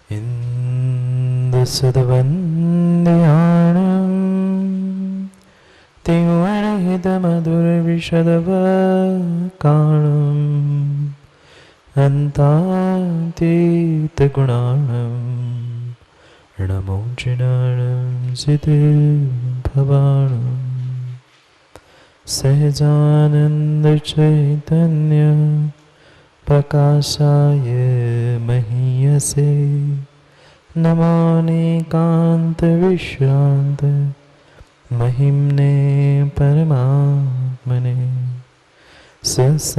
इन्दुसुतवन्द्याणं तिवणहितमधुरविशदवकाणम् अन्तातीतगुणाणं नमो जिनाणं जितभवाणं सहजानन्दचैतन्य प्रकाशाय महीयसे नमानिकान्तविश्रान्त महिम्ने परमात्मने ससंवेदनसिताय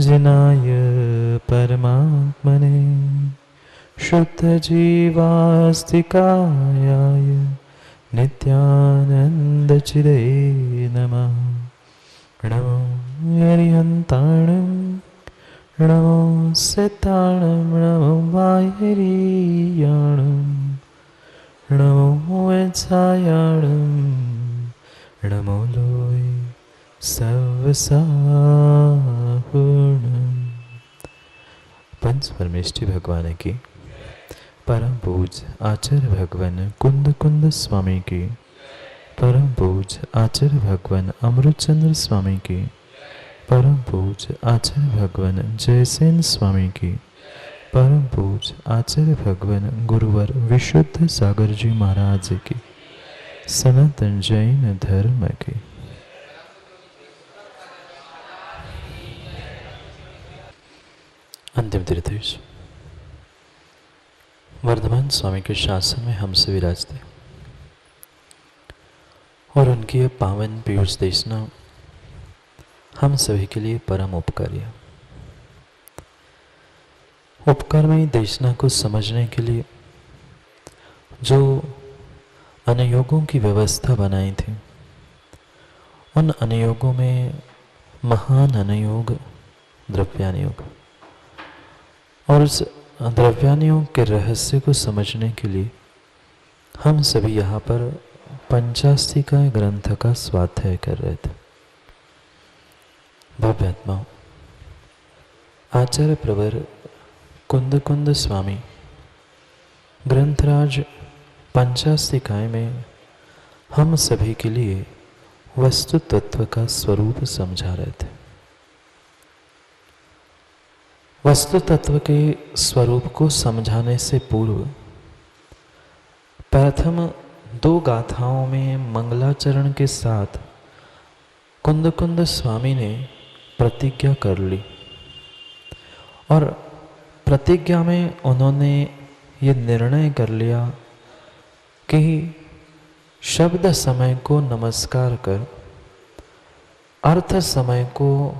जिनाय परमात्मने शुद्धजीवास्तिकायाय नित्यानन्दचिदे नमः। नमो हरिहन्ताणं नमो सिताणं नमो वायरीयाणं नमो वत्सायाणं नमो लोय सर्वसापूर्णम्। पंच परमेष्ठी भगवान की, परम पूज्य आचार्य भगवान कुंद कुंद स्वामी की, परम पूज्य आचार्य भगवान अमृतचंद्र स्वामी की, परम पूज्य आचार्य भगवान जयसेन स्वामी की, परम पूज्य आचार्य भगवान गुरुवर विशुद्ध सागर जी महाराज की, सनातन जैन धर्म की। अंतिम तीर्थेश वर्धमान स्वामी के शासन में हम से विराजते और उनकी यह पावन पीयूष देशना हम सभी के लिए परम उपकारी है। उपकारमयी देशना को समझने के लिए जो अनुयोगों की व्यवस्था बनाई थी, उन अनुयोगों में महान अनुयोग द्रव्यानुयोग, और उस द्रव्यानुयोग के रहस्य को समझने के लिए हम सभी यहाँ पर पंचास्तिकाय ग्रंथ का स्वाध्याय कर रहे थे। भव्यात्माओं, आचार्य प्रवर कुंद कुंद स्वामी ग्रंथराज पंचास्तिकाय में हम सभी के लिए वस्तु तत्व का स्वरूप समझा रहे थे। वस्तु तत्व के स्वरूप को समझाने से पूर्व प्रथम दो गाथाओं में मंगलाचरण के साथ कुंद कुंद स्वामी ने प्रतिज्ञा कर ली, और प्रतिज्ञा में उन्होंने ये निर्णय कर लिया कि शब्द समय को नमस्कार कर अर्थ समय को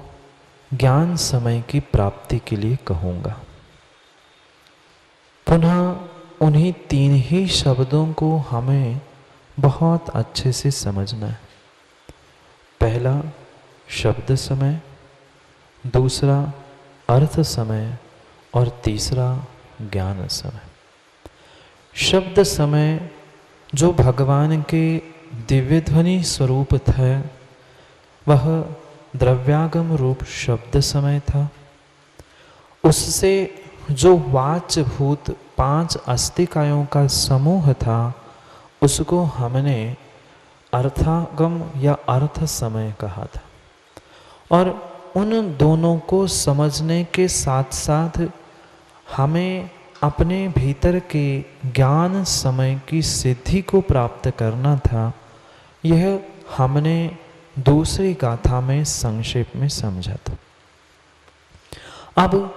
ज्ञान समय की प्राप्ति के लिए कहूँगा। पुनः उन्हीं तीन ही शब्दों को हमें बहुत अच्छे से समझना है। पहला शब्द समय, दूसरा अर्थ समय और तीसरा ज्ञान समय। शब्द समय जो भगवान के दिव्य ध्वनि स्वरूप था, वह द्रव्यागम रूप शब्द समय था। उससे जो वाच्यभूत 5 अस्तिकायों का समूह था, उसको हमने अर्थागम या अर्थ समय कहा था। और उन दोनों को समझने के साथ साथ हमें अपने भीतर के ज्ञान समय की सिद्धि को प्राप्त करना था। यह हमने दूसरी गाथा में संक्षेप में समझा था। अब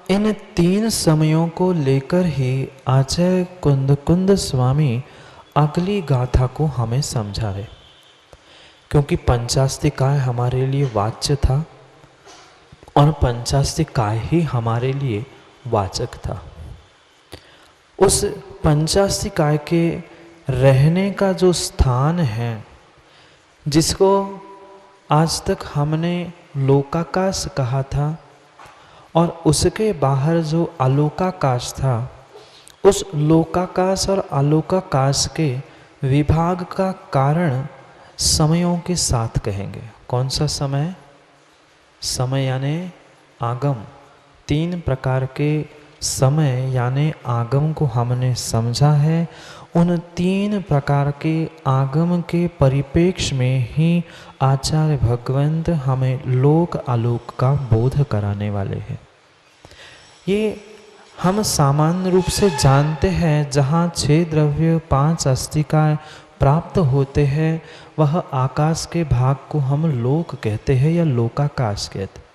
इन 3 समयों को लेकर ही आचार्य कुंद कुंद स्वामी अगली गाथा को हमें समझा रहे, क्योंकि पंचास्तिकाय हमारे लिए वाच्य था और पंचास्तिकाय ही हमारे लिए वाचक था। उस पंचास्तिकाय के रहने का जो स्थान है, जिसको आज तक हमने लोकाकाश कहा था, और उसके बाहर जो अलोकाकाश था, उस लोकाकाश और अलोकाकाश के विभाग का कारण समयों के साथ कहेंगे। कौन सा समय? समय यानी आगम, तीन प्रकार के समय यानी आगम को हमने समझा है। उन तीन प्रकार के आगम के परिप्रेक्ष्य में ही आचार्य भगवंत हमें लोक आलोक का बोध कराने वाले हैं। ये हम सामान्य रूप से जानते हैं, जहाँ 6 द्रव्य 5 अस्तिकाएँ प्राप्त होते हैं वह आकाश के भाग को हम लोक कहते हैं या लोकाकाश कहते हैं।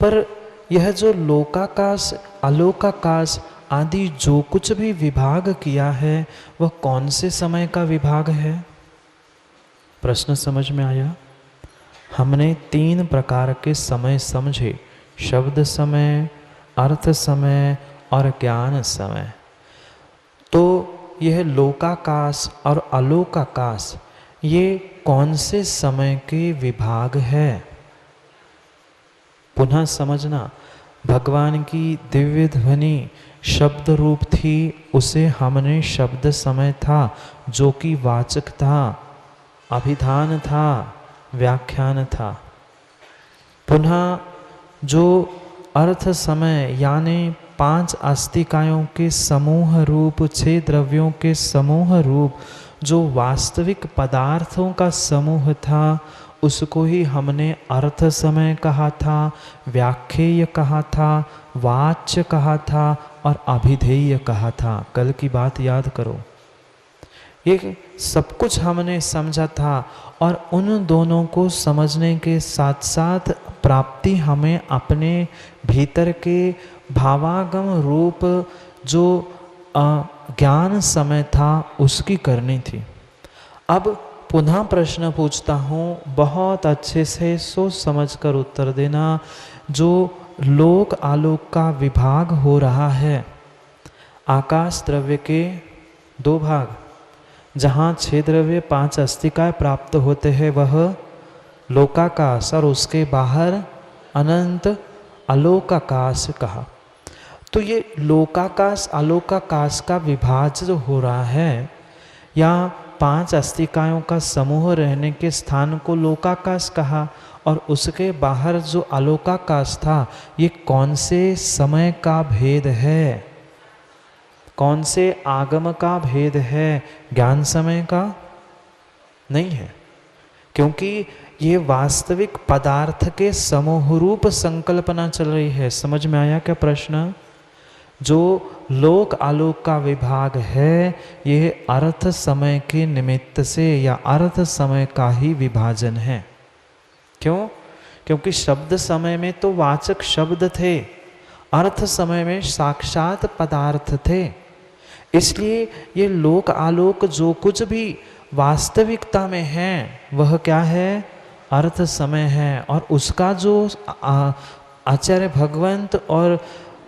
पर यह जो लोकाकाश अलोकाकाश आदि जो कुछ भी विभाग किया है वह कौन से समय का विभाग है? प्रश्न समझ में आया? हमने 3 प्रकार के समय समझे, शब्द समय, अर्थ समय और ज्ञान समय। तो यह लोकाकाश और अलोकाकाश ये कौन से समय के विभाग है? पुनः समझना, भगवान की दिव्य ध्वनि शब्द रूप थी, उसे हमने शब्द समय था जो कि वाचक था, अभिधान था, व्याख्यान था। पुनः जो अर्थ समय यानी 5 अस्तिकायों के समूह रूप, 6 द्रव्यों के समूह रूप जो वास्तविक पदार्थों का समूह था, उसको ही हमने अर्थ समय कहा था, व्याख्येय कहा था, वाच्य कहा था और अभिधेय कहा था। कल की बात याद करो। ये सब कुछ हमने समझा था और उन दोनों को समझने के साथ साथ प्राप्ति हमें अपने भीतर के भावागम रूप जो ज्ञान समय था उसकी करनी थी। अब पुनः प्रश्न पूछता हूँ, बहुत अच्छे से सोच समझ कर उत्तर देना। जो लोक आलोक का विभाग हो रहा है, आकाश द्रव्य के 2 भाग, जहाँ 6 द्रव्य 5 अस्तिकाएँ प्राप्त होते हैं वह लोकाकाश और उसके बाहर अनंत अलोकाकाश कहा। तो ये लोकाकाश अलोकाकाश का विभाजन जो हो रहा है, या 5 अस्तिकायों का समूह रहने के स्थान को लोकाकाश कहा और उसके बाहर जो अलोकाकाश था, ये कौन से समय का भेद है? कौन से आगम का भेद है? ज्ञान समय का नहीं है, क्योंकि ये वास्तविक पदार्थ के समूह रूप संकल्पना चल रही है। समझ में आया क्या प्रश्न? जो लोक आलोक का विभाग है, यह अर्थ समय के निमित्त से या अर्थ समय का ही विभाजन है। क्यों? क्योंकि शब्द समय में तो वाचक शब्द थे, अर्थ समय में साक्षात पदार्थ थे। इसलिए ये लोक आलोक जो कुछ भी वास्तविकता में है वह क्या है? अर्थ समय है। और उसका जो आचार्य भगवंत और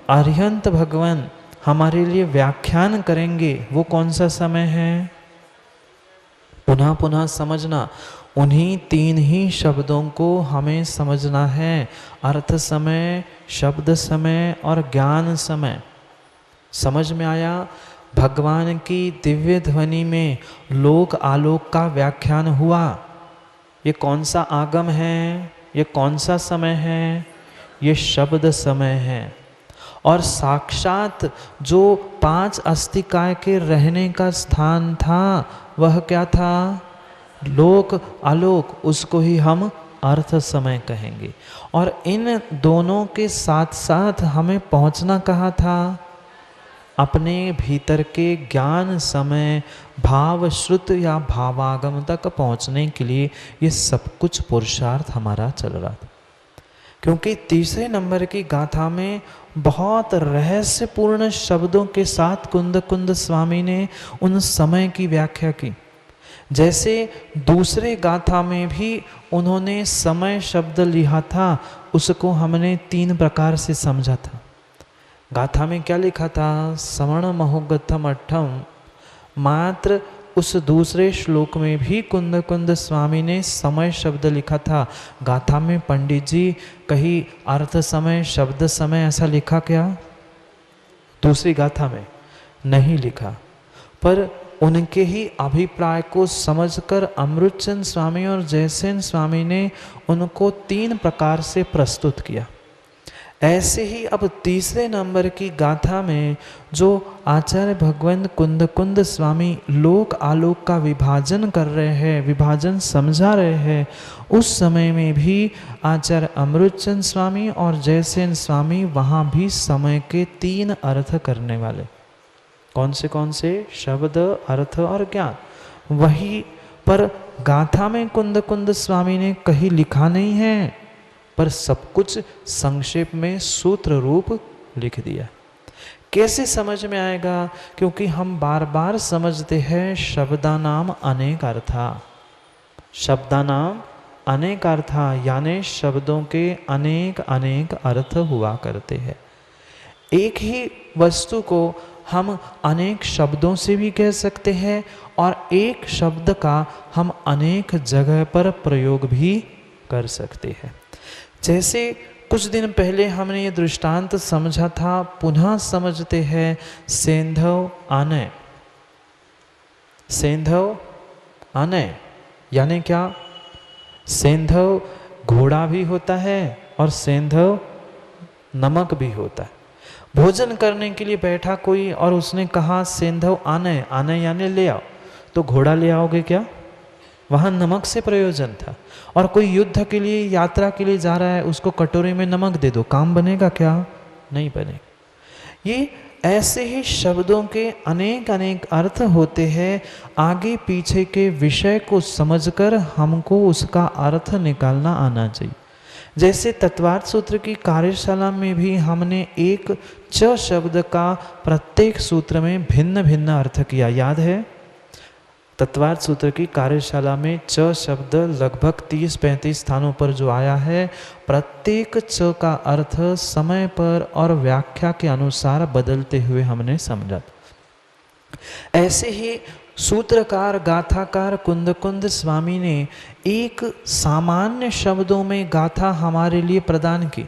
अरिहंत भगवान हमारे लिए व्याख्यान करेंगे वो कौन सा समय है? पुनः पुनः समझना, उन्हीं 3 ही शब्दों को हमें समझना है, अर्थ समय, शब्द समय और ज्ञान समय। समझ में आया? भगवान की दिव्य ध्वनि में लोक आलोक का व्याख्यान हुआ। ये कौन सा आगम है? ये कौन सा समय है? ये शब्द समय है। और साक्षात जो 5 अस्तिकाय के रहने का स्थान था वह क्या था? लोक आलोक, उसको ही हम अर्थ समय कहेंगे। और इन दोनों के साथ साथ हमें पहुंचना कहाँ था? अपने भीतर के ज्ञान समय, भाव श्रुत या भावागम तक पहुंचने के लिए ये सब कुछ पुरुषार्थ हमारा चल रहा था। क्योंकि 3 नंबर की गाथा में बहुत रहस्यपूर्ण शब्दों के साथ कुंद कुंद स्वामी ने उन समय की व्याख्या की। जैसे दूसरे गाथा में भी उन्होंने समय शब्द लिखा था, उसको हमने 3 प्रकार से समझा था। गाथा में क्या लिखा था? सवर्ण महोगथम अट्ठम। मात्र उस दूसरे श्लोक में भी कुंद कुंद स्वामी ने समय शब्द लिखा था। गाथा में पंडित जी कहीं अर्थ समय, शब्द समय ऐसा लिखा क्या? दूसरी गाथा में नहीं लिखा। पर उनके ही अभिप्राय को समझकर अमृतचंद स्वामी और जयसेन स्वामी ने उनको 3 प्रकार से प्रस्तुत किया। ऐसे ही अब तीसरे नंबर की गाथा में जो आचार्य भगवंत कुंद कुंद स्वामी लोक आलोक का विभाजन कर रहे हैं, विभाजन समझा रहे हैं, उस समय में भी आचार्य अमृतचंद स्वामी और जयसेन स्वामी वहाँ भी समय के 3 अर्थ करने वाले। कौन से? शब्द, अर्थ और ज्ञान। वही पर गाथा में कुंद कुंद स्वामी ने कहीं लिखा नहीं है, पर सब कुछ संक्षेप में सूत्र रूप लिख दिया। कैसे समझ में आएगा? क्योंकि हम बार बार समझते हैं शब्दानाम अनेक अर्था, शब्दानाम अनेक अर्था, यानी शब्दों के अनेक अनेक अर्थ हुआ करते हैं। एक ही वस्तु को हम अनेक शब्दों से भी कह सकते हैं और एक शब्द का हम अनेक जगह पर प्रयोग भी कर सकते हैं। जैसे कुछ दिन पहले हमने ये दृष्टांत समझा था, पुनः समझते हैं। सेंधव आने, सेंधव आने यानी क्या? सेंधव घोड़ा भी होता है और सेंधव नमक भी होता है। भोजन करने के लिए बैठा कोई और उसने कहा सेंधव आने, आने यानी ले आओ, तो घोड़ा ले आओगे क्या? वहाँ नमक से प्रयोजन था। और कोई युद्ध के लिए, यात्रा के लिए जा रहा है, उसको कटोरे में नमक दे दो, काम बनेगा क्या? नहीं बनेगा। ये ऐसे ही शब्दों के अनेक अनेक अर्थ होते हैं। आगे पीछे के विषय को समझकर हमको उसका अर्थ निकालना आना चाहिए। जैसे तत्वार्थ सूत्र की कार्यशाला में भी हमने एक च शब्द का प्रत्येक सूत्र में भिन्न भिन्न अर्थ किया, याद है? तत्वार्थ सूत्र की कार्यशाला में च शब्द लगभग 30-35 स्थानों पर जो आया है, प्रत्येक च का अर्थ समय पर और व्याख्या के अनुसार बदलते हुए हमने समझा। ऐसे ही सूत्रकार गाथाकार कुंद कुंद स्वामी ने एक सामान्य शब्दों में गाथा हमारे लिए प्रदान की,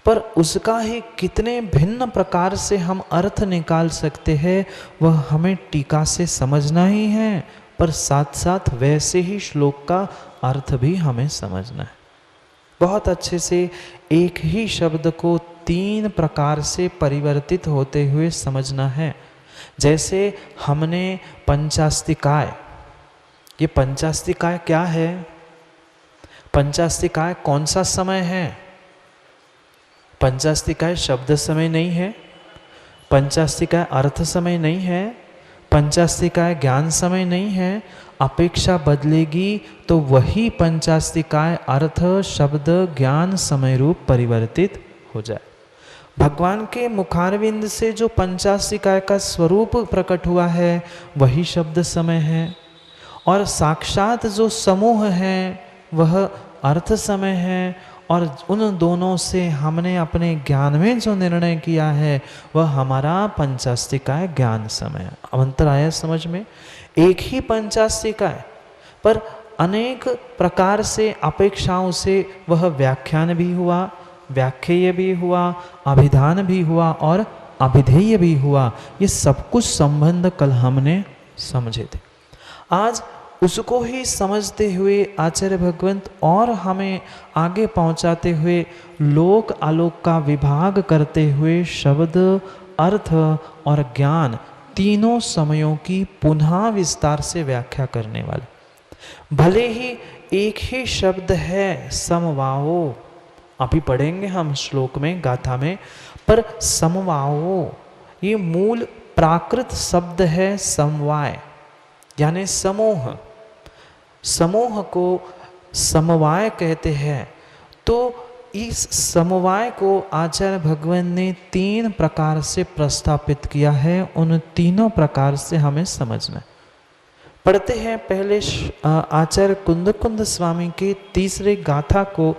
पर उसका ही कितने भिन्न प्रकार से हम अर्थ निकाल सकते हैं वह हमें टीका से समझना ही है, पर साथ साथ वैसे ही श्लोक का अर्थ भी हमें समझना है। बहुत अच्छे से एक ही शब्द को 3 प्रकार से परिवर्तित होते हुए समझना है। जैसे हमने पंचास्तिकाय, ये पंचास्तिकाय क्या है? पंचास्तिकाय कौन सा समय है? पंचास्तिकाय शब्द समय नहीं है, पंचास्तिकाय अर्थ समय नहीं है, पंचास्तिकाय ज्ञान समय नहीं है। अपेक्षा बदलेगी तो वही पंचास्तिकाय अर्थ शब्द ज्ञान समय रूप परिवर्तित हो जाए। भगवान के मुखारविंद से जो पंचास्तिकाय का स्वरूप प्रकट हुआ है वही शब्द समय है, और साक्षात जो समूह है वह अर्थ समय है, और उन दोनों से हमने अपने ज्ञान में जो निर्णय किया है वह हमारा पंचास्तिकाय ज्ञान समय है। अंतर आया समझ में? एक ही पंचास्तिकाय पर अनेक प्रकार से अपेक्षाओं से वह व्याख्यान भी हुआ, व्याख्येय भी हुआ, अभिधान भी हुआ और अभिधेय भी हुआ। ये सब कुछ संबंध कल हमने समझे थे। आज उसको ही समझते हुए आचार्य भगवंत और हमें आगे पहुंचाते हुए लोक आलोक का विभाग करते हुए शब्द, अर्थ और ज्ञान तीनों समयों की पुनः विस्तार से व्याख्या करने वाले। भले ही एक ही शब्द है समवाओ, अभी पढ़ेंगे हम श्लोक में, गाथा में, पर समवाओ ये मूल प्राकृत शब्द है समवाय, यानी समूह। समूह को समवाय कहते हैं। तो इस समवाय को आचार्य भगवान ने 3 प्रकार से प्रस्थापित किया है। उन तीनों प्रकार से हमें समझना। पढ़ते हैं पहले आचार्य कुंद कुंद स्वामी के तीसरे गाथा को,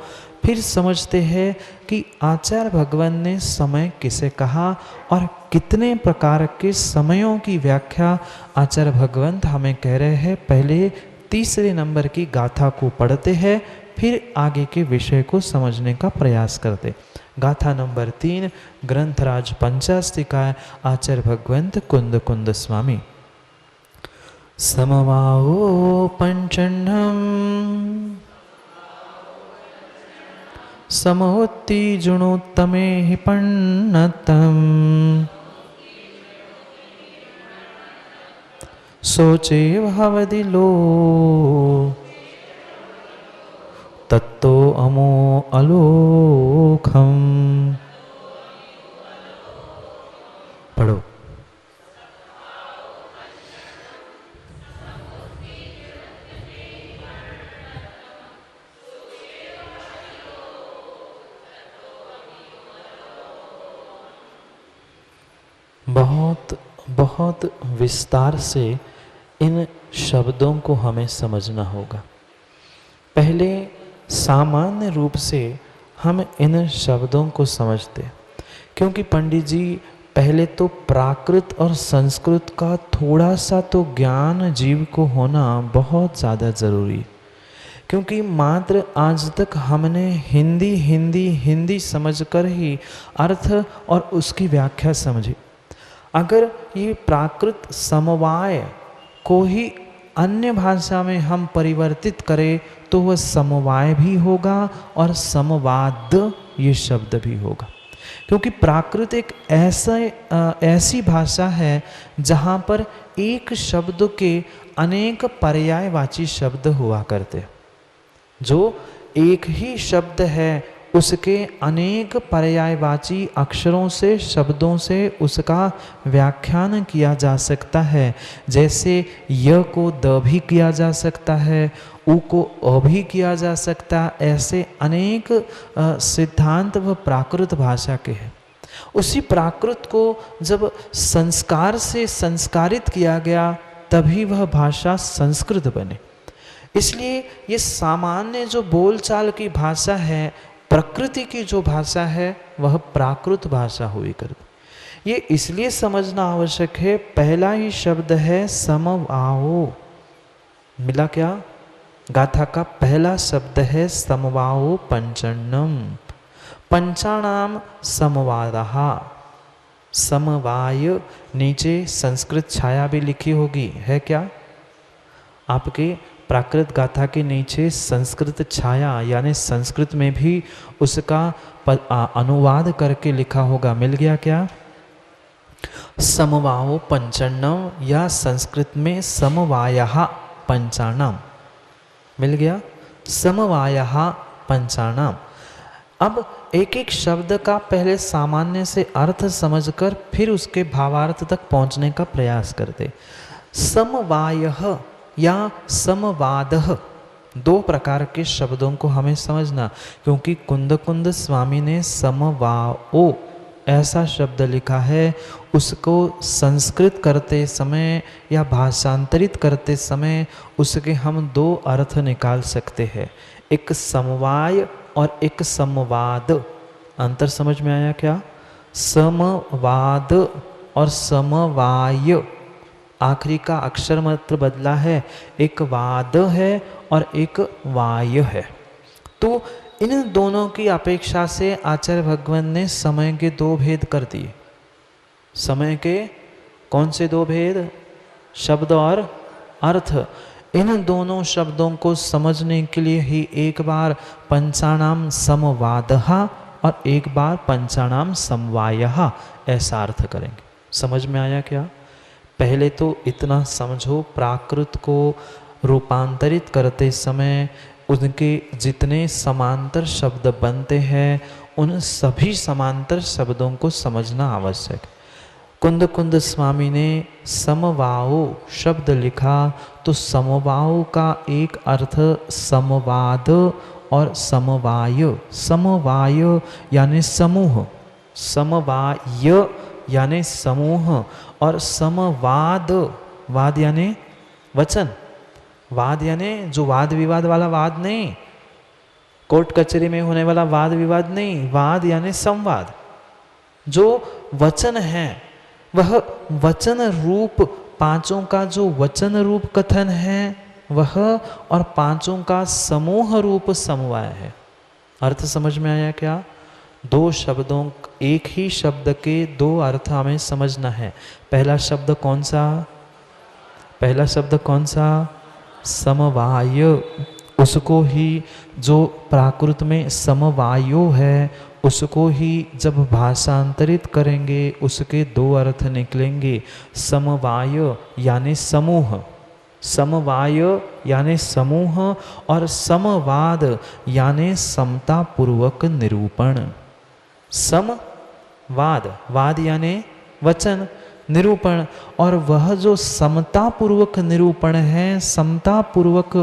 फिर समझते हैं कि आचार्य भगवान ने समय किसे कहा और कितने प्रकार के समयों की व्याख्या आचार्य भगवंत हमें कह रहे हैं। पहले तीसरे नंबर की गाथा को पढ़ते हैं, फिर आगे के विषय को समझने का प्रयास करते। गाथा नंबर 3, ग्रंथराज पंचास्तिकाय, आचार्य भगवंत कुंद कुंद स्वामी। समवाओ पंचण्डं समोत्तीजुणोत्तमे हि पण्णतम् सोचे भवदिलो तत्तो अमो अलोखम। पढ़ो। बहुत बहुत विस्तार से इन शब्दों को हमें समझना होगा। पहले सामान्य रूप से हम इन शब्दों को समझते, क्योंकि पंडित जी पहले तो प्राकृत और संस्कृत का थोड़ा सा तो ज्ञान जीव को होना बहुत ज़्यादा ज़रूरी है। क्योंकि मात्र आज तक हमने हिंदी हिंदी हिंदी समझकर ही अर्थ और उसकी व्याख्या समझी। अगर ये प्राकृत समवाय को ही अन्य भाषा में हम परिवर्तित करें तो वह समवाय भी होगा और समवाद ये शब्द भी होगा। क्योंकि प्राकृत एक ऐसी भाषा है जहाँ पर एक शब्द के अनेक पर्यायवाची शब्द हुआ करते। जो एक ही शब्द है उसके अनेक पर्यायवाची अक्षरों से शब्दों से उसका व्याख्यान किया जा सकता है। जैसे य को द भी किया जा सकता है, उ को अ भी किया जा सकता है। ऐसे अनेक सिद्धांत वह प्राकृत भाषा के हैं। उसी प्राकृत को जब संस्कार से संस्कारित किया गया तभी वह भाषा संस्कृत बने। इसलिए ये सामान्य जो बोलचाल की भाषा है, प्रकृति की जो भाषा है वह प्राकृत भाषा हुई करती। ये इसलिए समझना आवश्यक है। पहला ही शब्द है समवाओ। मिला क्या? गाथा का पहला शब्द है समवाओ पंचन्नम। पंचानाम समवादः। समवाय नीचे संस्कृत छाया भी लिखी होगी, है क्या? आपके प्राकृत गाथा के नीचे संस्कृत छाया यानी संस्कृत में भी उसका अनुवाद करके लिखा होगा। मिल गया क्या? समवाओ पंचन्नम या संस्कृत में समवायः पंचानाम। मिल गया? समवायः पंचानाम। अब एक एक शब्द का पहले सामान्य से अर्थ समझकर फिर उसके भावार्थ तक पहुंचने का प्रयास करते। समवायः या समवादः दो प्रकार के शब्दों को हमें समझना, क्योंकि कुंद कुंद स्वामी ने समवाओ ऐसा शब्द लिखा है। उसको संस्कृत करते समय या भाषांतरित करते समय उसके हम दो अर्थ निकाल सकते हैं, एक समवाय और एक समवाद। अंतर समझ में आया क्या? समवाद और समवाय आखिरी का अक्षर मात्र बदला है, एक वाद है और एक वाय है। तो इन दोनों की अपेक्षा से आचार्य भगवान ने समय के दो भेद कर दिए। समय के कौन से दो भेद? शब्द और अर्थ। इन दोनों शब्दों को समझने के लिए ही एक बार पंचानाम समवादः और एक बार पंचानाम समवायः ऐसा अर्थ करेंगे। समझ में आया क्या? पहले तो इतना समझो, प्राकृत को रूपांतरित करते समय उनके जितने समांतर शब्द बनते हैं उन सभी समांतर शब्दों को समझना आवश्यक। कुंद कुंद स्वामी ने समवाओ शब्द लिखा तो समवाओ का एक अर्थ समवाद और समवाय। समवाय यानी समूह, समवाय यानी समूह और समवाद, वाद यानी वचन। वाद यानी जो वाद विवाद वाला वाद नहीं, कोर्ट कचहरी में होने वाला वाद विवाद नहीं। वाद यानी संवाद। जो वचन है वह वचन रूप, पांचों का जो वचन रूप कथन है वह और पांचों का समूह रूप समवाय है। अर्थ समझ में आया क्या? दो शब्दों, एक ही शब्द के दो अर्थ हमें समझना है। पहला शब्द कौन सा? पहला शब्द कौन सा? समवाय। उसको ही जो प्राकृत में समवायो है, उसको ही जब भाषांतरित करेंगे उसके दो अर्थ निकलेंगे। समवाय यानी समूह, समवाय यानी समूह, और समवाद यानी समता पूर्वक निरूपण। समवाद, वाद यानी वचन, निरूपण, और वह जो समता पूर्वक निरूपण है, समता पूर्वक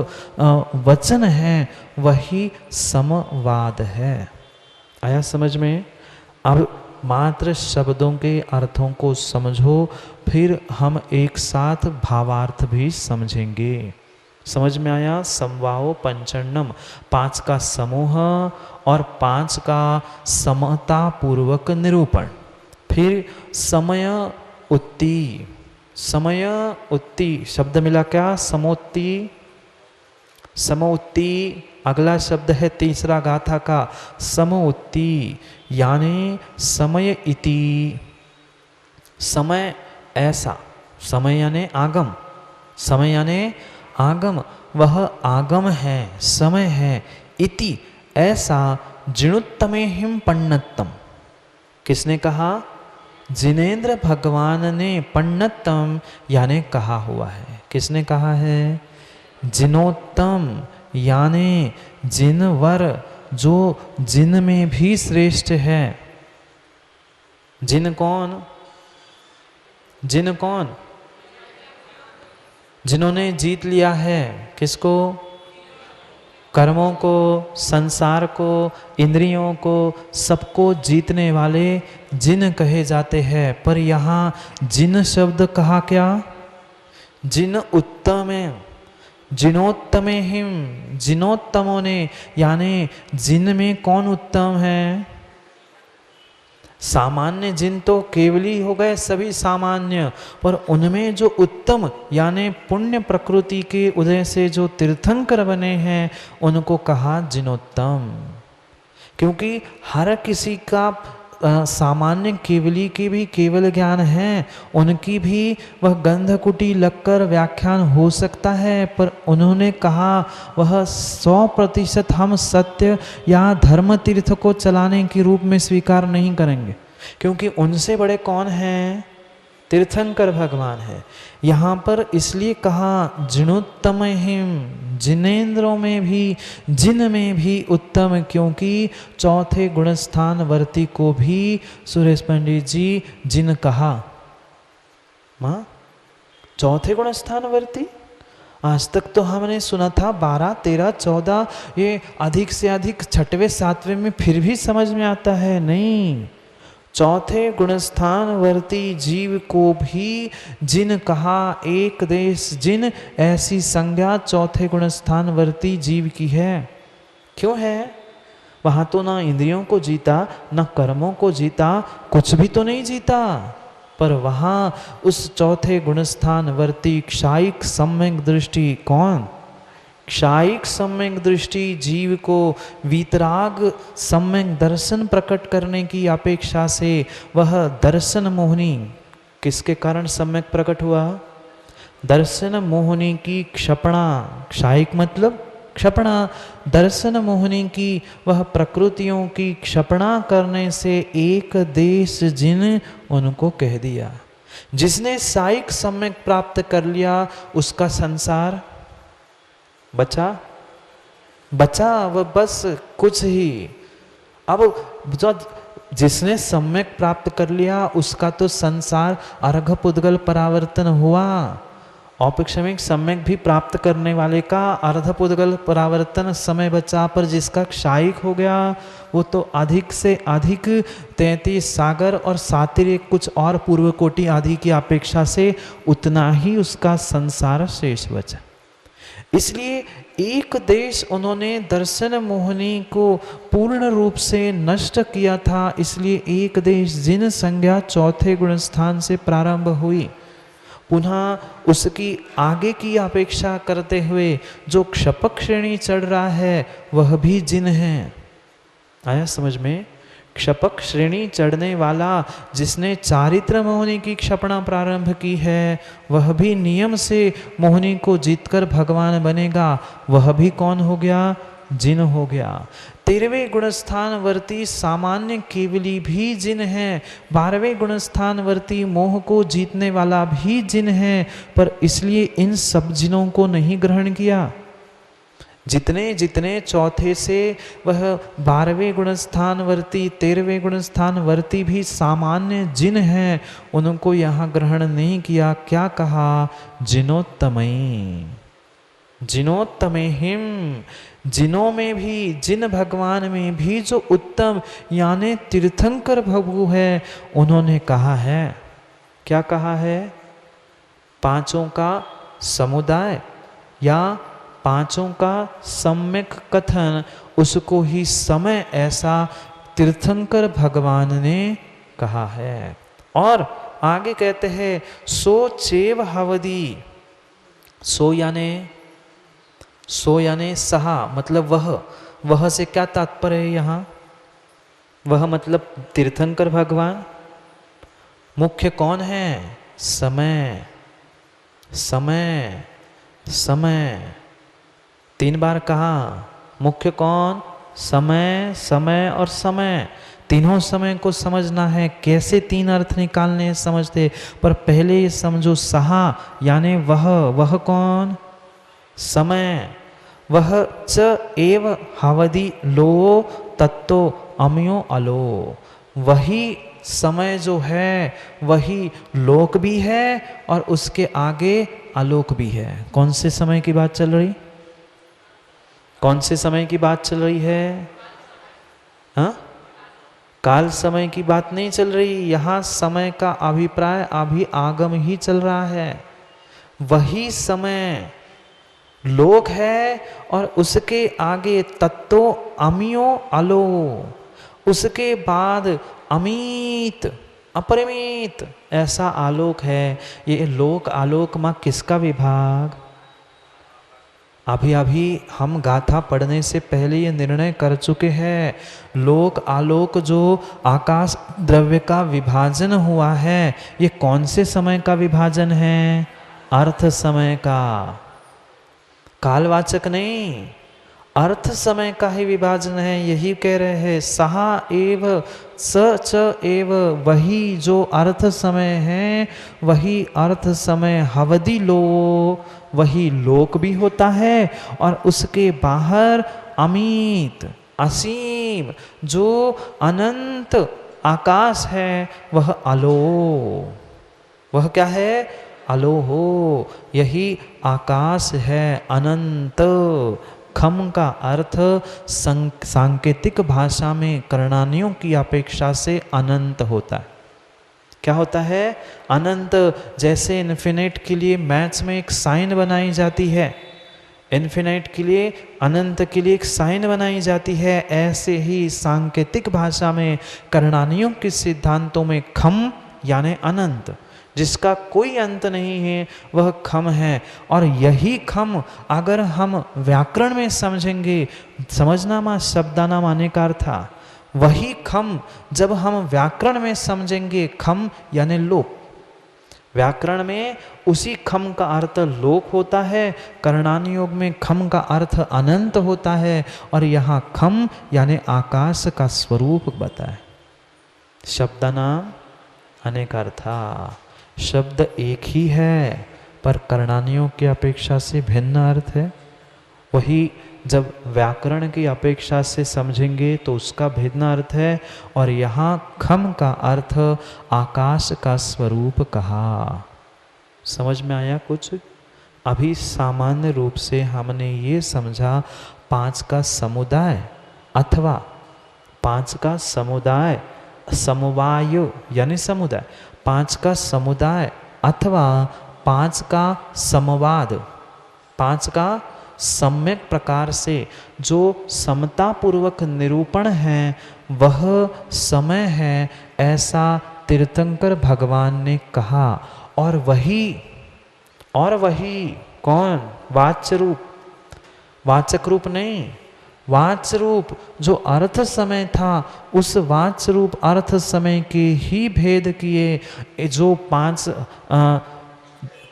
वचन है, वही समवाद है। आया समझ में? अब मात्र शब्दों के अर्थों को समझो, फिर हम एक साथ भावार्थ भी समझेंगे। समझ में आया? समवाओ पंचन्नम, 5 का समूह और 5 का समता पूर्वक निरूपण। फिर समय उत्ती, समय उत्ती शब्द मिला क्या? समोत्ती, समोत्ती। अगला शब्द है तीसरा गाथा का समोत्ती, यानी समय इति। समय ऐसा, समय यानी आगम, समय यानी आगम, वह आगम है, समय है। इति ऐसा, जिणुत्तमे हिम पन्नत्तम। किसने कहा? जिनेन्द्र भगवान ने पन्नत्तम यानी कहा हुआ है। किसने कहा है? जिनोत्तम यानी जिनवर, जो जिन में भी श्रेष्ठ है। जिन कौन? जिन कौन? जिन्होंने जीत लिया है। किसको? कर्मों को, संसार को, इंद्रियों को, सबको जीतने वाले जिन कहे जाते हैं। पर यहाँ जिन शब्द कहा क्या? जिन उत्तम, जिनोत्तमे हिम, जिनोत्तमों ने, यानी जिन में कौन उत्तम है? सामान्य जिन तो केवली हो गए सभी सामान्य, पर उनमें जो उत्तम यानी पुण्य प्रकृति के उदय से जो तीर्थंकर बने हैं, उनको कहा जिनोत्तम। क्योंकि हर किसी का सामान्य केवली के भी केवल ज्ञान है, उनकी भी वह गंधकुटी लगकर व्याख्यान हो सकता है, पर उन्होंने कहा वह 100% हम सत्य या धर्म तीर्थ को चलाने के रूप में स्वीकार नहीं करेंगे, क्योंकि उनसे बड़े कौन हैं? तीर्थंकर भगवान है। यहाँ पर इसलिए कहा जिनोत्तम हिम, जिनेन्द्रों में भी, जिन में भी उत्तम, क्योंकि चौथे गुणस्थान वर्ती को भी सुरेश पंडित जी जिन कहा। माँ, चौथे गुणस्थान वर्ती आज तक तो हमने सुना था 12, 13, 14, ये अधिक से अधिक 6वें 7वें में फिर भी समझ में आता है। नहीं, चौथे गुणस्थान वर्ती जीव को भी जिन कहा। एक देश जिन, ऐसी संज्ञा चौथे गुणस्थान वर्ती जीव की है। क्यों है? वहाँ तो ना इंद्रियों को जीता, ना कर्मों को जीता, कुछ भी तो नहीं जीता, पर वहाँ उस चौथे गुणस्थान वर्ती क्षायिक सम्यक दृष्टि, कौन? क्षायिक सम्यक दृष्टि जीव को वीतराग सम्यक दर्शन प्रकट करने की अपेक्षा से वह दर्शन मोहनी किसके कारण सम्यक प्रकट हुआ? दर्शन मोहनी की क्षपणा, क्षायिक मतलब क्षपणा, दर्शन मोहनी की वह प्रकृतियों की क्षपणा करने से एक देश जिन उनको कह दिया। जिसने सायिक सम्यक प्राप्त कर लिया उसका संसार बचा वह बस कुछ ही। अब जो जिसने सम्यक प्राप्त कर लिया उसका तो संसार अर्घ पुद्गल परावर्तन हुआ। औपक्षमिक सम्यक भी प्राप्त करने वाले का अर्ध पुद्गल परावर्तन समय बचा, पर जिसका क्षायिक हो गया वो तो अधिक से अधिक 33 सागर और सातिर कुछ और पूर्व कोटि आदि की अपेक्षा से उतना ही उसका संसार शेष बचा। इसलिए एक देश उन्होंने दर्शन मोहनी को पूर्ण रूप से नष्ट किया था। इसलिए एक देश जिन संज्ञा चौथे गुणस्थान से प्रारंभ हुई, पुनः उसकी आगे की अपेक्षा करते हुए जो क्षपक श्रेणी चढ़ रहा है वह भी जिन है। आया समझ में? क्षपक श्रेणी चढ़ने वाला, जिसने चारित्र मोहिनी की क्षपणा प्रारंभ की है, वह भी नियम से मोहिनी को जीतकर भगवान बनेगा। वह भी कौन हो गया? जिन हो गया। 13वें गुणस्थान वर्ती सामान्य केवली भी जिन है, 12वें गुणस्थान वर्ती मोह को जीतने वाला भी जिन है, पर इसलिए इन सब जिनों को नहीं ग्रहण किया। जितने जितने चौथे से वह 12वें गुणस्थान वर्ती 13वें गुणस्थान वर्ती भी सामान्य जिन हैं, उनको यहाँ ग्रहण नहीं किया। क्या कहा? जिनोत्तमयी, जिनोत्तमेहिम, जिनों में भी, जिन भगवान में भी जो उत्तम यानी तीर्थंकर प्रभु है, उन्होंने कहा है। क्या कहा है? पांचों का समुदाय या पांचों का सम्यक कथन, उसको ही समय ऐसा तीर्थंकर भगवान ने कहा है। और आगे कहते हैं सो चेव हवदी, सो याने सहा, मतलब वह से क्या तात्पर्य है यहाँ? वह मतलब तीर्थंकर भगवान। मुख्य कौन है? समय, समय, समय। 3 बार कहा। मुख्य कौन? समय, समय और समय। तीनों समय को समझना है। कैसे 3 अर्थ निकालने हैं समझते, पर पहले ये समझो सहा यानी वह कौन? समय। वह च एव हवदी लो तत्तो अम्यो अलो, वही समय जो है वही लोक भी है और उसके आगे आलोक भी है। कौन से समय की बात चल रही? कौन से समय की बात चल रही है? हाँ, काल समय की बात नहीं चल रही। यहाँ समय का अभिप्राय अभी आगम ही चल रहा है। वही समय लोक है और उसके आगे तत्तो अमियो अलो, उसके बाद अमित अपरिमित ऐसा आलोक है। ये लोक आलोक में किसका विभाग? अभी हम गाथा पढ़ने से पहले ये निर्णय कर चुके हैं। लोक आलोक जो आकाश द्रव्य का विभाजन हुआ है, ये कौन से समय का विभाजन है? अर्थ समय का, कालवाचक नहीं, अर्थ समय का ही विभाजन है। यही कह रहे हैं सहा एव स च एव, वही जो अर्थ समय है वही अर्थ समय हवदी लो, वही लोक भी होता है और उसके बाहर अमित असीम जो अनंत आकाश है वह अलो, वह क्या है? अलो हो। यही आकाश है अनंत। खम का अर्थ सांकेतिक भाषा में कर्णानियों की अपेक्षा से अनंत होता है। क्या होता है? अनंत। जैसे इन्फिनिट के लिए मैथ्स में एक साइन बनाई जाती है, इन्फिनिट के लिए, अनंत के लिए एक साइन बनाई जाती है, ऐसे ही सांकेतिक भाषा में कर्णानियों के सिद्धांतों में खम यानी अनंत, जिसका कोई अंत नहीं है, वह खम है। और यही खम अगर हम व्याकरण में समझेंगे, समझना मा शब्दाना माने का अर्थ था, वही खम जब हम व्याकरण में समझेंगे, खम यानी लोक, व्याकरण में उसी खम का अर्थ लोक होता है, कर्णानी योग में खम का अर्थ अनंत होता है, और यहाँ खम यानी आकाश का स्वरूप बताए। शब्दानाम अनेकार्था, शब्द एक ही है पर कर्णानियों की अपेक्षा से भिन्न अर्थ है। वही जब व्याकरण की अपेक्षा से समझेंगे तो उसका भिन्न अर्थ है। और यहाँ खम का अर्थ आकाश का स्वरूप कहा। समझ में आया कुछ? अभी सामान्य रूप से हमने ये समझा 5 का समुदाय अथवा 5 का समुदाय, समवाय यानी समुदाय, 5 का समुदाय अथवा 5 का समवाद, 5 का सम्यक प्रकार से जो समता पूर्वक निरूपण है वह समय है, ऐसा तीर्थंकर भगवान ने कहा। और वही कौन? वाच्य रूप, वाचक रूप नहीं, वाच रूप जो अर्थ समय था, उस वाच रूप अर्थ समय के ही भेद किए जो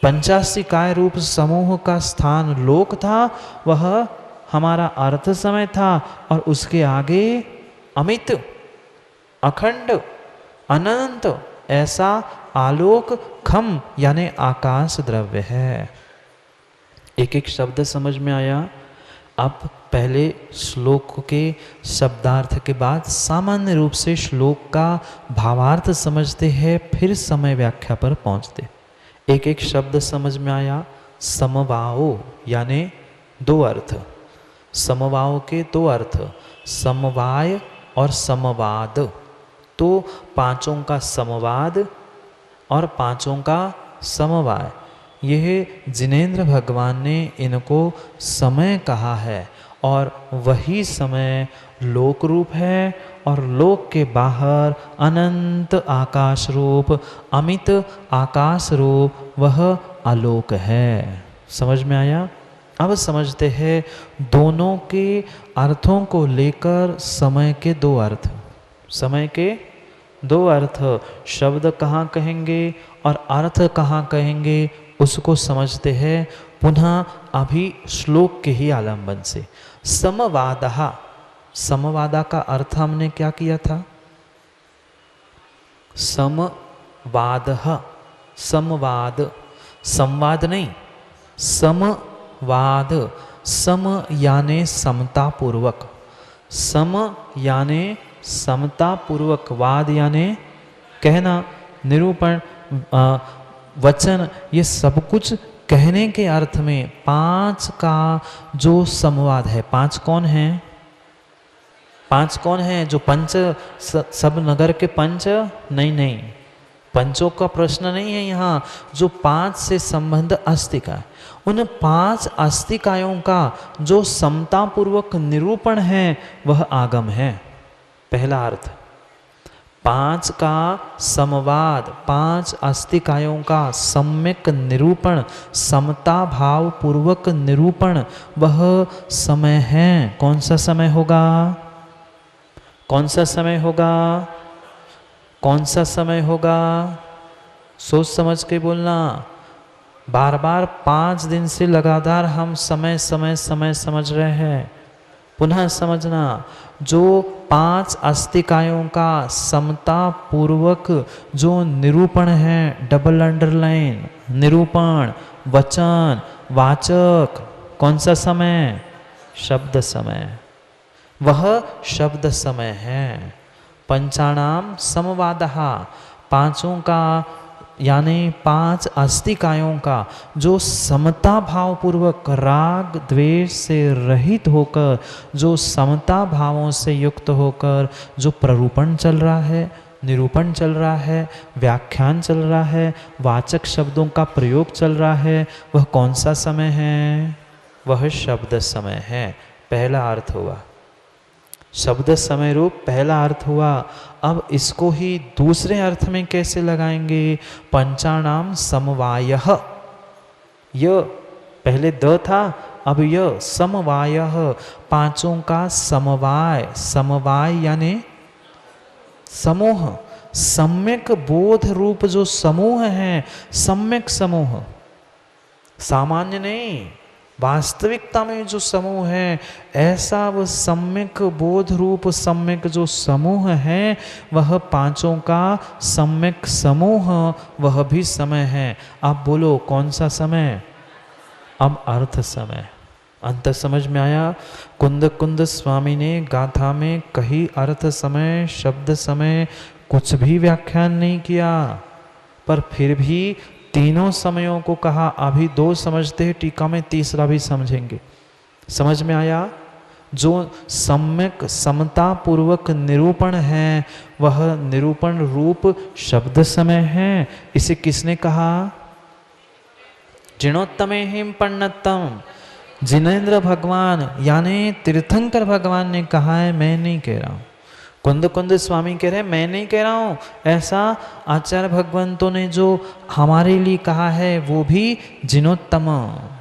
85 काय रूप समूह का स्थान लोक था, वह हमारा अर्थ समय था, और उसके आगे अमित, अखंड, अनंत ऐसा आलोक खम यानी आकाश द्रव्य है। एक एक शब्द समझ में आया। अब पहले श्लोक के शब्दार्थ के बाद सामान्य रूप से श्लोक का भावार्थ समझते हैं, फिर समय व्याख्या पर पहुंचते। एक एक शब्द समझ में आया। समवाओ यानी दो अर्थ, समवाओं के दो अर्थ, समवाय और समवाद। तो पांचों का समवाद और पांचों का समवाय, यह जिनेंद्र भगवान ने इनको समय कहा है, और वही समय लोक रूप है, और लोक के बाहर अनंत आकाश रूप, अमित आकाश रूप वह आलोक है। समझ में आया। अब समझते हैं दोनों के अर्थों को लेकर समय के दो अर्थ। समय के दो अर्थ, शब्द कहाँ कहेंगे और अर्थ कहाँ कहेंगे, उसको समझते हैं पुनः अभी श्लोक के ही आलंबन से। समवादः, समवादा का अर्थ हमने क्या किया था? समवादः, समवाद, संवाद नहीं, समवाद। सम यानी समता पूर्वक, सम यानी समता पूर्वक, वाद यानी कहना, निरूपण, वचन, ये सब कुछ कहने के अर्थ में पांच का जो संवाद है। पांच कौन है? पांच कौन है? जो पंच, सब नगर के पंच नहीं, नहीं, पंचों का प्रश्न नहीं है यहाँ। जो पांच से संबंध अस्तिका, उन पांच अस्तिकायों का जो समता पूर्वक निरूपण है वह आगम है। पहला अर्थ पांच का संवाद, पांच अस्तिकायों का सम्यक निरूपण, समता भाव पूर्वक निरूपण, वह समय है। कौन सा समय होगा? कौन सा समय होगा? कौन सा समय होगा? सोच समझ के बोलना। बार बार 5 दिन से लगातार हम समय समय समय समझ रहे हैं। पुनः समझना, जो 5 अस्तिकायों का समता पूर्वक जो निरूपण है, डबल अंडरलाइन, निरूपण, वचन, वाचक, कौन सा समय? शब्द समय। वह शब्द समय है। पंचानाम समवादः, पांचों का यानी 5 अस्तिकायों का जो समता भाव पूर्वक, राग द्वेष से रहित होकर, जो समता भावों से युक्त होकर जो प्ररूपण चल रहा है, निरूपण चल रहा है, व्याख्यान चल रहा है, वाचक शब्दों का प्रयोग चल रहा है, वह कौन सा समय है? वह शब्द समय है। पहला अर्थ हुआ शब्द समय रूप, पहला अर्थ हुआ। अब इसको ही दूसरे अर्थ में कैसे लगाएंगे? पंचानाम समवायः, य पहले द था, अब य समवायः, पांचों का समवाय। समवाय यानी समूह, सम्यक बोध रूप जो समूह है, सम्यक समूह, सामान्य नहीं, वास्तविकता में जो समूह है, ऐसा वह सम्यक बोध रूप सम्यक जो समूह है, वह पांचों का सम्यक समूह, वह भी समय है। आप बोलो कौन सा समय? अब अर्थ समय। अंत समझ में आया? कुंद कुंद स्वामी ने गाथा में कहीं अर्थ समय, शब्द समय कुछ भी व्याख्यान नहीं किया, पर फिर भी तीनों समयों को कहा। अभी 2 समझते हैं, टीका में तीसरा भी समझेंगे। समझ में आया? जो सम्यक समता पूर्वक निरूपण है, वह निरूपण रूप शब्द समय है। इसे किसने कहा? जिनोत्तमे हिम पन्नतम, जिनेंद्र भगवान यानी तीर्थंकर भगवान ने कहा है, मैं नहीं कह रहा हूं। कुंद कुंद स्वामी कह रहे हैं, मैं नहीं कह रहा हूँ, ऐसा आचार्य भगवंतों ने जो हमारे लिए कहा है वो भी जिनोत्तम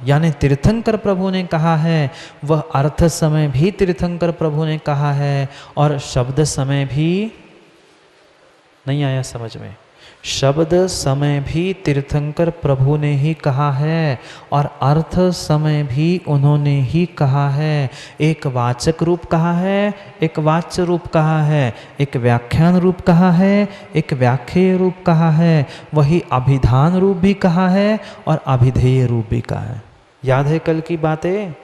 यानी तीर्थंकर प्रभु ने कहा है, वह अर्थ समय भी तीर्थंकर प्रभु ने कहा है और शब्द समय भी, नहीं आया समझ में, शब्द समय भी तीर्थंकर प्रभु ने ही कहा है और अर्थ समय भी उन्होंने ही कहा है। एक वाचक रूप कहा है, एक वाच्य रूप कहा है, एक व्याख्यान रूप कहा है, एक व्याख्येय रूप कहा है, वही अभिधान रूप भी कहा है और अभिधेय रूप भी कहा है। याद है कल की बातें?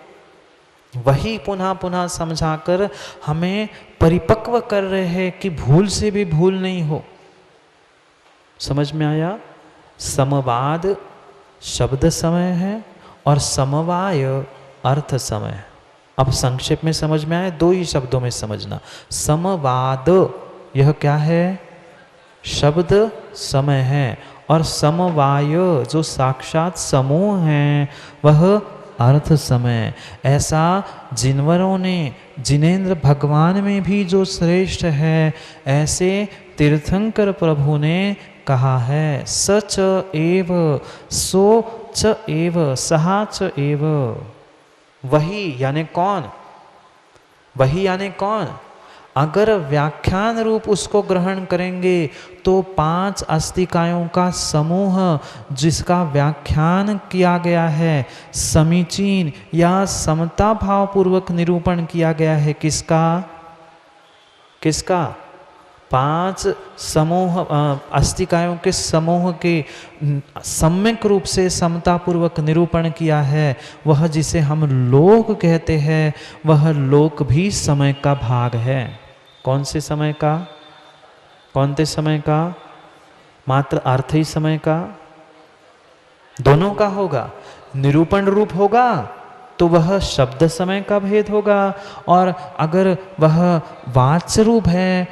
वही पुनः पुनः समझाकर हमें परिपक्व कर रहे हैं कि भूल से भी भूल नहीं हो। समझ में आया? समवाद शब्द समय है और समवाय अर्थ समय है। अब संक्षेप में समझ में आया, दो ही शब्दों में समझना। समवाद यह क्या है? शब्द समय है और समवाय जो साक्षात समूह है वह अर्थ समय। ऐसा जिनवरों ने जिनेन्द्र भगवान में भी जो श्रेष्ठ है ऐसे तीर्थंकर प्रभु ने कहा है। सच एव सो च एव सहा च एव। वही यानी कौन? वही यानी कौन? अगर व्याख्यान रूप उसको ग्रहण करेंगे तो 5 अस्तिकायों का समूह जिसका व्याख्यान किया गया है, समीचीन या समता भाव पूर्वक निरूपण किया गया है। किसका? किसका? 5 समूह अस्तिकायों के समूह के सम्यक रूप से समतापूर्वक निरूपण किया है। वह जिसे हम लोक कहते हैं वह लोक भी समय का भाग है। कौन से समय का? कौन से समय का? मात्र अर्थ ही समय का? दोनों का होगा। निरूपण रूप होगा तो वह शब्द समय का भेद होगा और अगर वह वाच्य रूप है,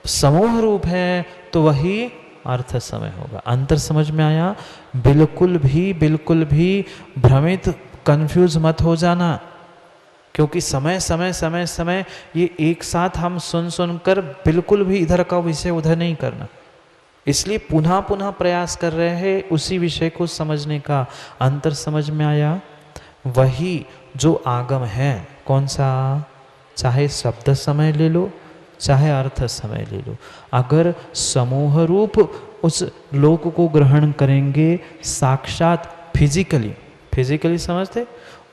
समूह रूप है, तो वही अर्थ समय होगा। अंतर समझ में आया? बिल्कुल भी भ्रमित कंफ्यूज मत हो जाना, क्योंकि समय समय समय समय ये एक साथ हम सुन कर बिल्कुल भी इधर का विषय उधर नहीं करना। इसलिए पुनः पुनः प्रयास कर रहे हैं उसी विषय को समझने का। अंतर समझ में आया? वही जो आगम है, कौन सा? चाहे शब्द समय ले लो चाहे अर्थ समय ले लो, अगर समूह रूप उस लोक को ग्रहण करेंगे, साक्षात फिजिकली समझते,